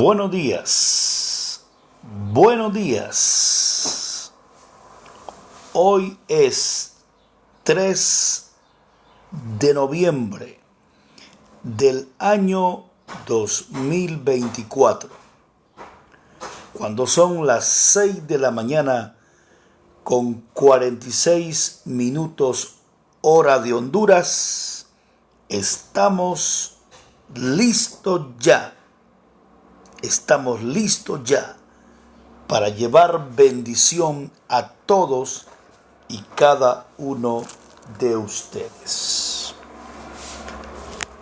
Buenos días, buenos días. Hoy es 3 de noviembre del año 2024, cuando son las 6 de la mañana con 46 minutos hora de Honduras. Estamos listos ya. Estamos listos ya para llevar bendición a todos y cada uno de ustedes.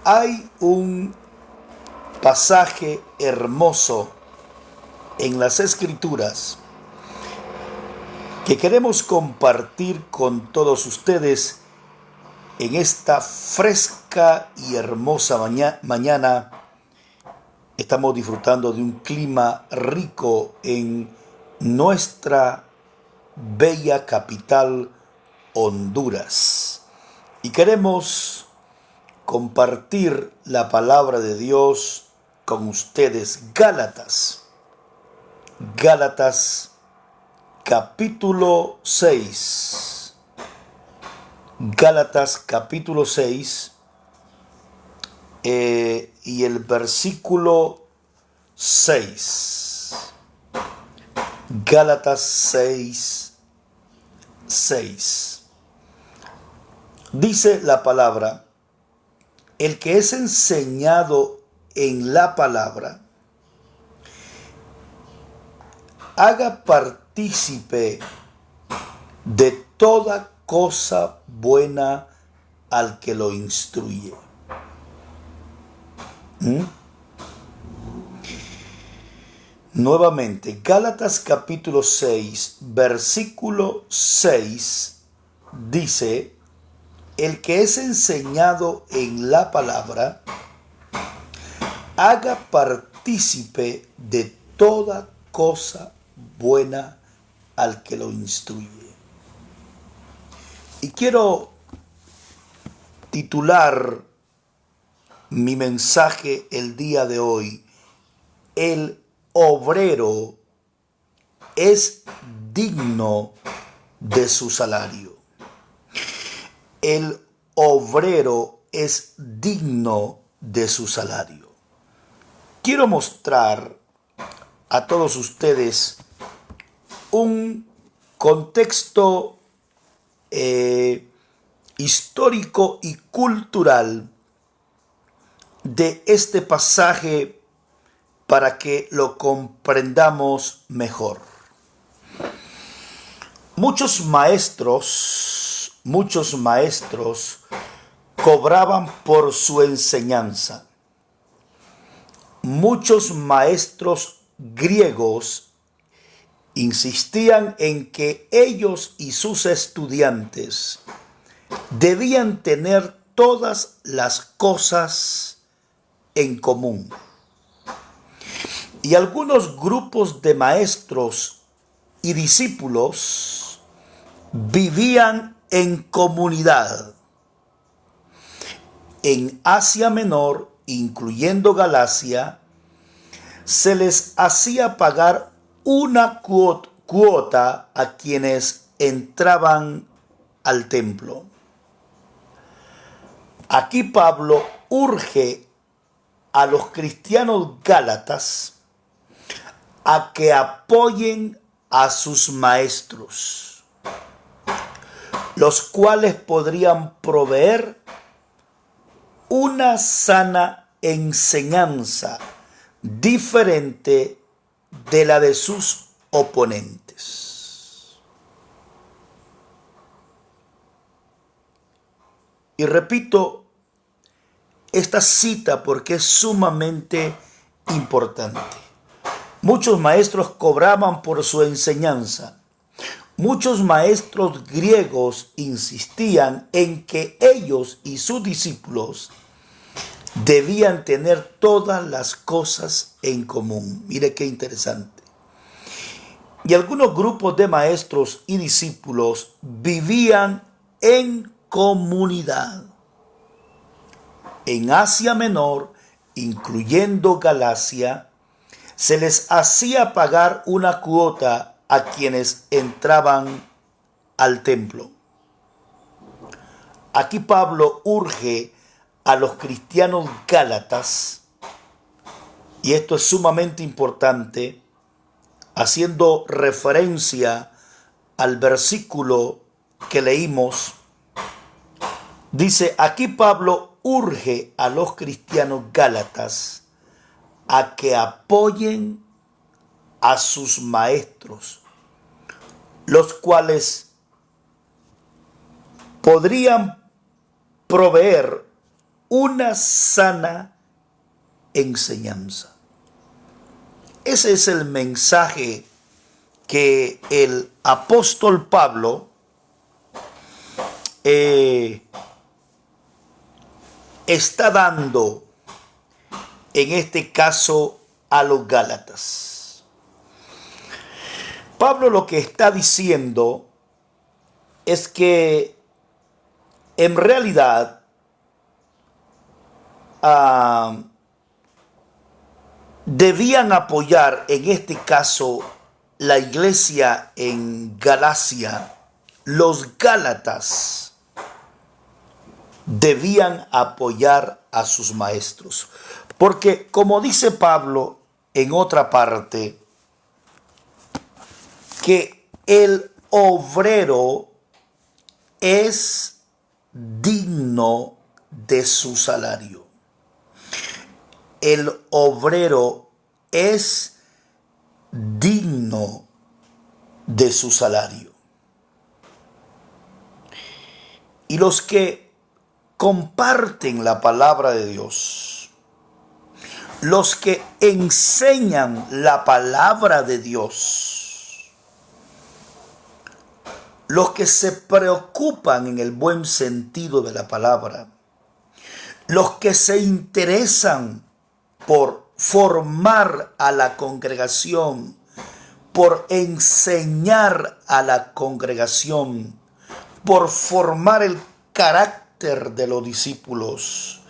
Hay un pasaje hermoso en las Escrituras que queremos compartir con todos ustedes en esta fresca y hermosa mañana. Estamos disfrutando de un clima rico en nuestra bella capital, Honduras. Y queremos compartir la palabra de Dios con ustedes. Gálatas capítulo 6. Gálatas capítulo 6. Y el versículo 6. Gálatas 6. Dice la palabra: el que es enseñado en la palabra, haga partícipe de toda cosa buena al que lo instruye. Nuevamente, Gálatas capítulo 6, versículo 6 dice: el que es enseñado en la palabra, haga partícipe de toda cosa buena al que lo instruye. Y quiero titular mi mensaje el día de hoy: el obrero es digno de su salario. El obrero es digno de su salario. Quiero mostrar a todos ustedes un contexto histórico y cultural de este pasaje para que lo comprendamos mejor. Muchos maestros cobraban por su enseñanza. Muchos maestros griegos insistían en que ellos y sus estudiantes debían tener todas las cosas en común. Y algunos grupos de maestros y discípulos vivían en comunidad. En Asia Menor, incluyendo Galacia, se les hacía pagar una cuota a quienes entraban al templo. Aquí Pablo urge a los cristianos gálatas a que apoyen a sus maestros, los cuales podrían proveer una sana enseñanza diferente de la de sus oponentes. Y repito esta cita porque es sumamente importante. Muchos maestros cobraban por su enseñanza. Muchos maestros griegos insistían en que ellos y sus discípulos debían tener todas las cosas en común. Mire qué interesante. Y algunos grupos de maestros y discípulos vivían en comunidad. En Asia Menor, incluyendo Galacia, se les hacía pagar una cuota a quienes entraban al templo. Aquí Pablo urge a los cristianos gálatas, y esto es sumamente importante, haciendo referencia al versículo que leímos. Dice, aquí Pablo urge a los cristianos gálatas a que apoyen a sus maestros, los cuales podrían proveer una sana enseñanza. Ese es el mensaje que el apóstol Pablo está dando en este caso a los gálatas. Pablo lo que está diciendo es que en realidad debían apoyar en este caso la iglesia en Galacia. Los gálatas debían apoyar a sus maestros, porque como dice Pablo en otra parte, que el obrero es digno de su salario. El obrero es digno de su salario. Y los que comparten la palabra de Dios, los que enseñan la palabra de Dios, los que se preocupan en el buen sentido de la palabra, los que se interesan por formar a la congregación, por enseñar a la congregación, por formar el carácter de los discípulos,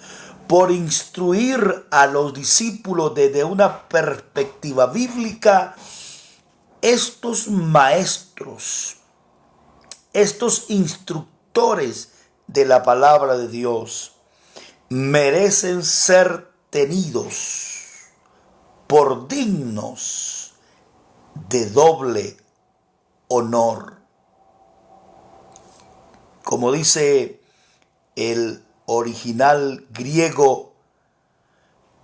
por instruir a los discípulos desde una perspectiva bíblica. Estos maestros, estos instructores de la palabra de Dios, merecen ser tenidos por dignos de doble honor. Como dice el original griego,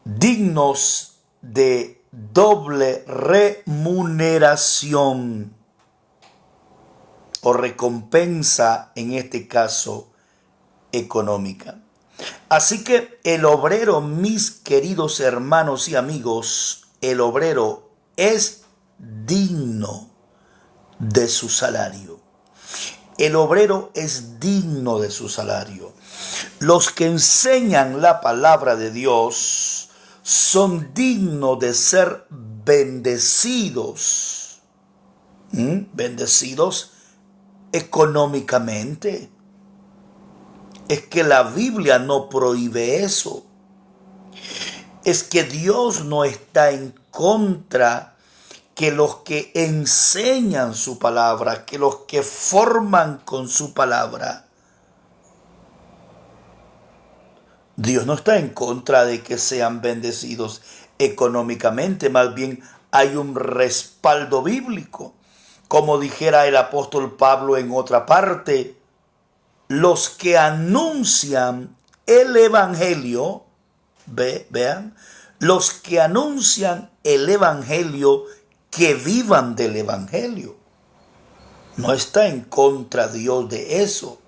dignos de doble remuneración o recompensa, en este caso económica. Así que el obrero, mis queridos hermanos y amigos, el obrero es digno de su salario. El obrero es digno de su salario. Los que enseñan la palabra de Dios son dignos de ser bendecidos. Bendecidos económicamente. Es que la Biblia no prohíbe eso. Es que Dios no está en contra que los que enseñan su palabra, que los que forman con su palabra, Dios no está en contra de que sean bendecidos económicamente, más bien hay un respaldo bíblico. Como dijera el apóstol Pablo en otra parte, los que anuncian el evangelio, vean, los que anuncian el evangelio, que vivan del evangelio. No está en contra Dios de eso.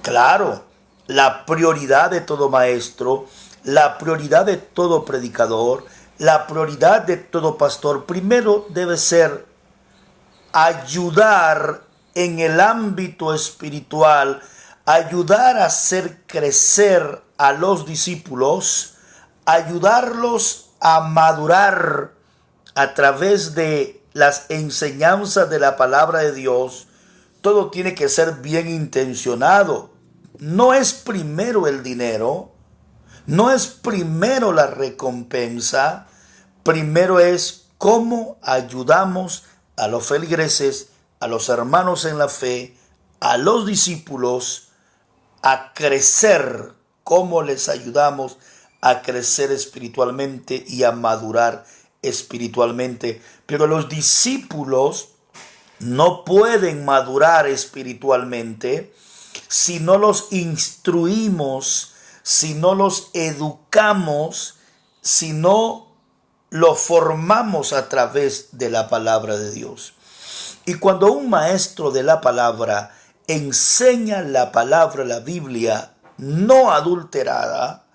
Claro, la prioridad de todo maestro, la prioridad de todo predicador, la prioridad de todo pastor, primero debe ser ayudar en el ámbito espiritual, ayudar a hacer crecer a los discípulos, ayudarlos a madurar a través de las enseñanzas de la palabra de Dios. Todo tiene que ser bien intencionado. No es primero el dinero, no es primero la recompensa, Primero es cómo ayudamos a los feligreses, a los hermanos en la fe, a los discípulos a crecer, cómo les ayudamos a crecer espiritualmente y a madurar espiritualmente. Pero los discípulos no pueden madurar espiritualmente si no los instruimos, si no los educamos, si no los formamos a través de la palabra de Dios. Y cuando un maestro de la palabra enseña la palabra, la Biblia, no adulterada,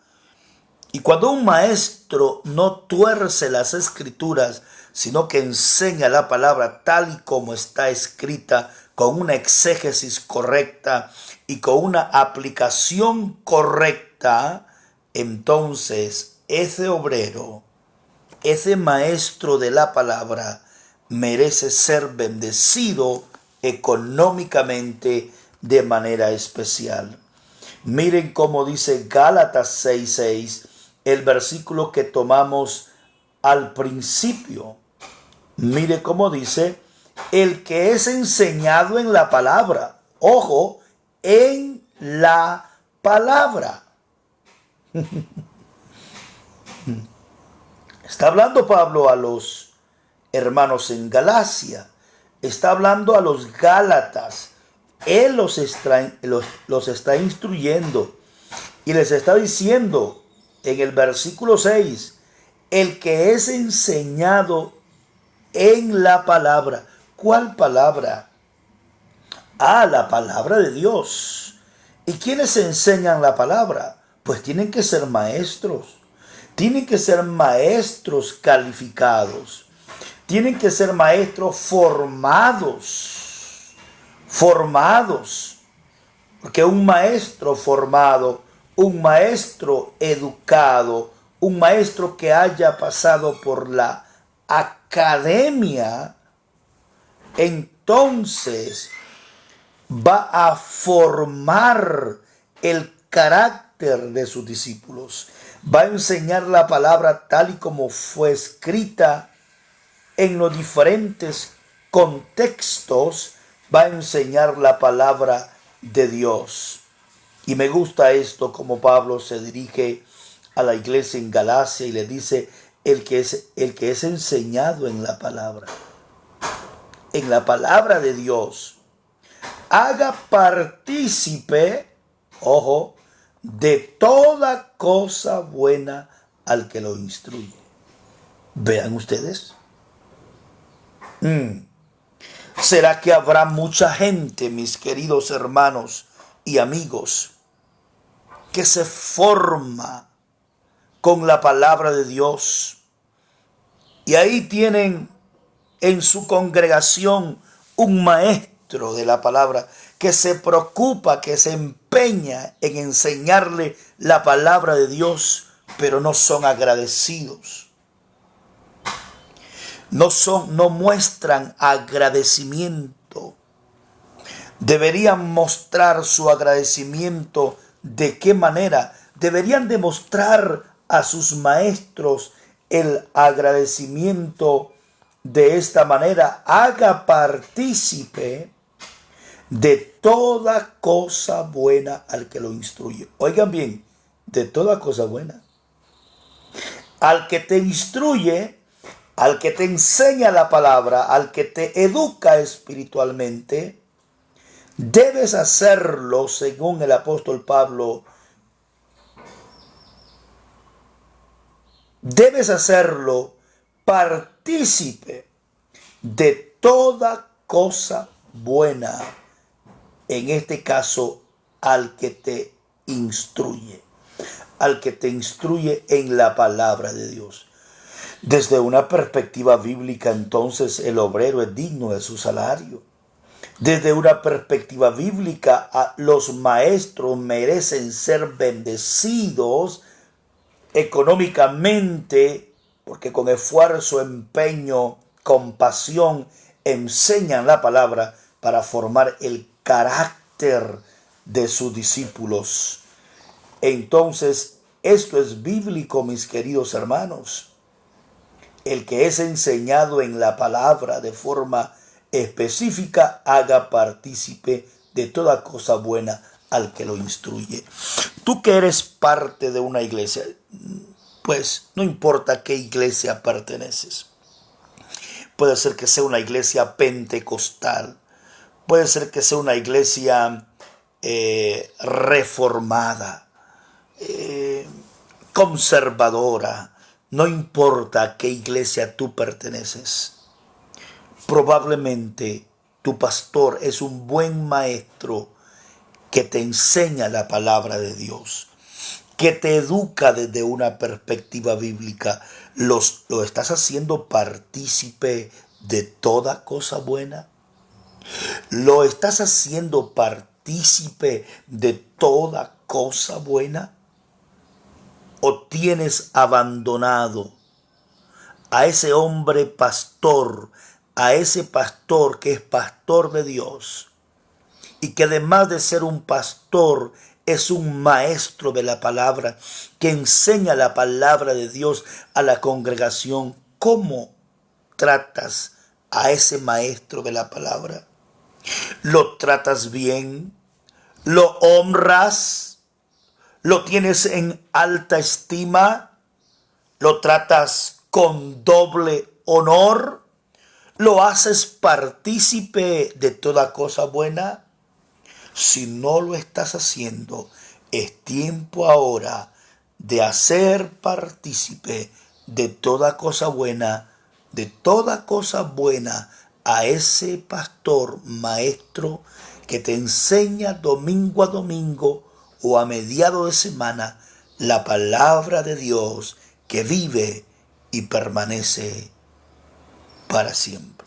y cuando un maestro no tuerce las escrituras, sino que enseña la palabra tal y como está escrita, con una exégesis correcta y con una aplicación correcta, entonces ese obrero, ese maestro de la palabra, merece ser bendecido económicamente de manera especial. Miren cómo dice Gálatas 6:6, el versículo que tomamos al principio. Mire cómo dice, el que es enseñado en la palabra. Ojo, en la palabra. Está hablando Pablo a los hermanos en Galacia. Está hablando a los Gálatas. Él los está instruyendo y les está diciendo en el versículo 6, el que es enseñado en la palabra. ¿Cuál palabra? La palabra de Dios. ¿Y quiénes enseñan la palabra? Pues tienen que ser maestros. Tienen que ser maestros calificados. Tienen que ser maestros formados. Porque un maestro formado, un maestro educado, un maestro que haya pasado por la academia, entonces va a formar el carácter de sus discípulos. Va a enseñar la palabra tal y como fue escrita en los diferentes contextos. Va a enseñar la palabra de Dios. Y me gusta esto, como Pablo se dirige a la iglesia en Galacia y le dice, el que es enseñado en la palabra de Dios, haga partícipe, ojo, de toda cosa buena al que lo instruye. Vean ustedes. ¿Será que habrá mucha gente, mis queridos hermanos y amigos, que se forma con la palabra de Dios? Y ahí tienen en su congregación un maestro de la palabra que se preocupa, que se empeña en enseñarle la palabra de Dios, pero no son agradecidos. No muestran agradecimiento. Deberían mostrar su agradecimiento. ¿De qué manera? Deberían demostrar a sus maestros el agradecimiento de esta manera. Haga partícipe de toda cosa buena al que lo instruye. Oigan bien, de toda cosa buena. Al que te instruye, al que te enseña la palabra, al que te educa espiritualmente, debes hacerlo, según el apóstol Pablo, debes hacerlo partícipe de toda cosa buena, en este caso al que te instruye en la palabra de Dios. Desde una perspectiva bíblica, entonces, el obrero es digno de su salario. Desde una perspectiva bíblica, los maestros merecen ser bendecidos económicamente, porque con esfuerzo, empeño, compasión, enseñan la palabra para formar el carácter de sus discípulos. Entonces, esto es bíblico, mis queridos hermanos. el que es enseñado en la palabra de forma específica haga partícipe de toda cosa buena al que lo instruye. Tú que eres parte de una iglesia, pues no importa a qué iglesia perteneces. Puede ser que sea una iglesia pentecostal, puede ser que sea una iglesia reformada, conservadora, no importa a qué iglesia tú perteneces. Probablemente tu pastor es un buen maestro que te enseña la palabra de Dios, que te educa desde una perspectiva bíblica. ¿Lo estás haciendo partícipe de toda cosa buena? ¿Lo estás haciendo partícipe de toda cosa buena? ¿O tienes abandonado a ese hombre pastor, a ese pastor que es pastor de Dios y que además de ser un pastor es un maestro de la palabra, que enseña la palabra de Dios a la congregación? ¿Cómo tratas a ese maestro de la palabra? ¿Lo tratas bien? ¿Lo honras? ¿Lo tienes en alta estima? ¿Lo tratas con doble honor? ¿Lo haces partícipe de toda cosa buena? Si no lo estás haciendo, es tiempo ahora de hacer partícipe de toda cosa buena, a ese pastor maestro que te enseña domingo a domingo o a mediado de semana la palabra de Dios que vive y permanece para siempre.